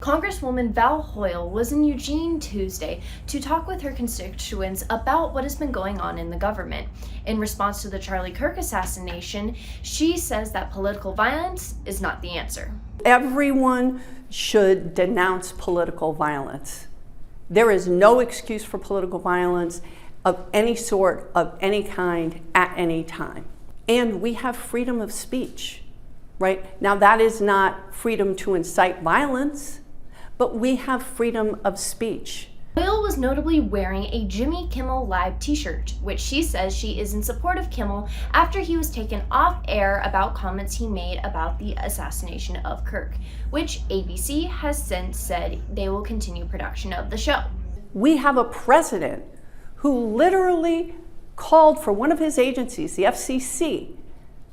Congresswoman Val Hoyle was in Eugene Tuesday to talk with her constituents about what has been going on in the government. In response to the Charlie Kirk assassination, she says that political violence is not the answer. Everyone should denounce political violence. There is no excuse for political violence of any sort, of any kind, at any time. And we have freedom of speech, right? Now that is not freedom to incite violence, but we have freedom of speech. Hoyle was notably wearing a Jimmy Kimmel Live t-shirt, which she says she is in support of Kimmel after he was taken off air about comments he made about the assassination of Kirk, which ABC has since said they will continue production of the show. We have a president who literally called for one of his agencies, the FCC,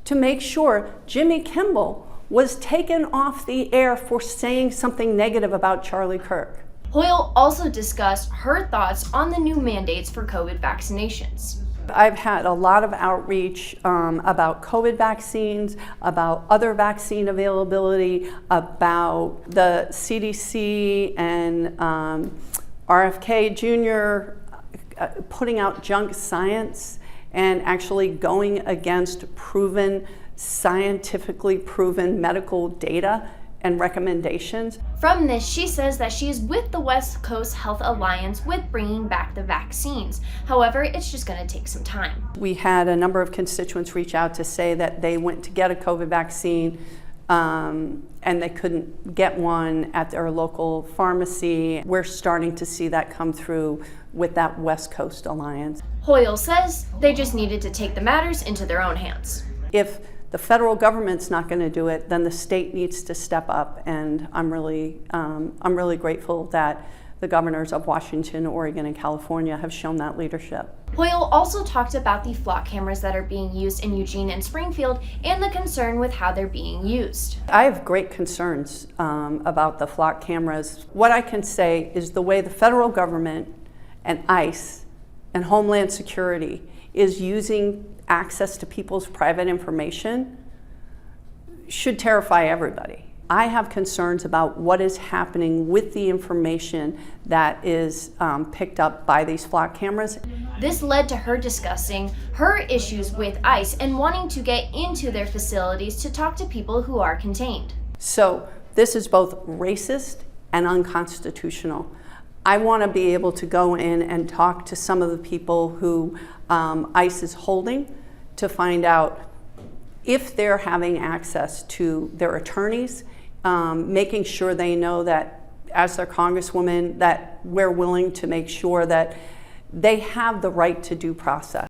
to make sure Jimmy Kimmel was taken off the air for saying something negative about Charlie Kirk. Hoyle also discussed her thoughts on the new mandates for COVID vaccinations. I've had a lot of outreach about COVID vaccines, about other vaccine availability, about the CDC and RFK Jr. Putting out junk science and actually going against scientifically proven medical data and recommendations. From this, she says that she is with the West Coast Health Alliance with bringing back the vaccines. However, it's just going to take some time. We had a number of constituents reach out to say that they went to get a COVID vaccine and they couldn't get one at their local pharmacy. We're starting to see that come through with that West Coast Alliance. Hoyle says they just needed to take the matters into their own hands. If the federal government's not going to do it, then the state needs to step up, and I'm really grateful that the governors of Washington, Oregon, and California have shown that leadership. Hoyle also talked about the flock cameras that are being used in Eugene and Springfield and the concern with how they're being used. I have great concerns about the flock cameras. What I can say is the way the federal government and ICE and Homeland Security is using access to people's private information should terrify everybody. I have concerns about what is happening with the information that is picked up by these flock cameras. This led to her discussing her issues with ICE and wanting to get into their facilities to talk to people who are contained. So this is both racist and unconstitutional. I want to be able to go in and talk to some of the people who ICE is holding to find out if they're having access to their attorneys, making sure they know that as their congresswoman that we're willing to make sure that they have the right to due process.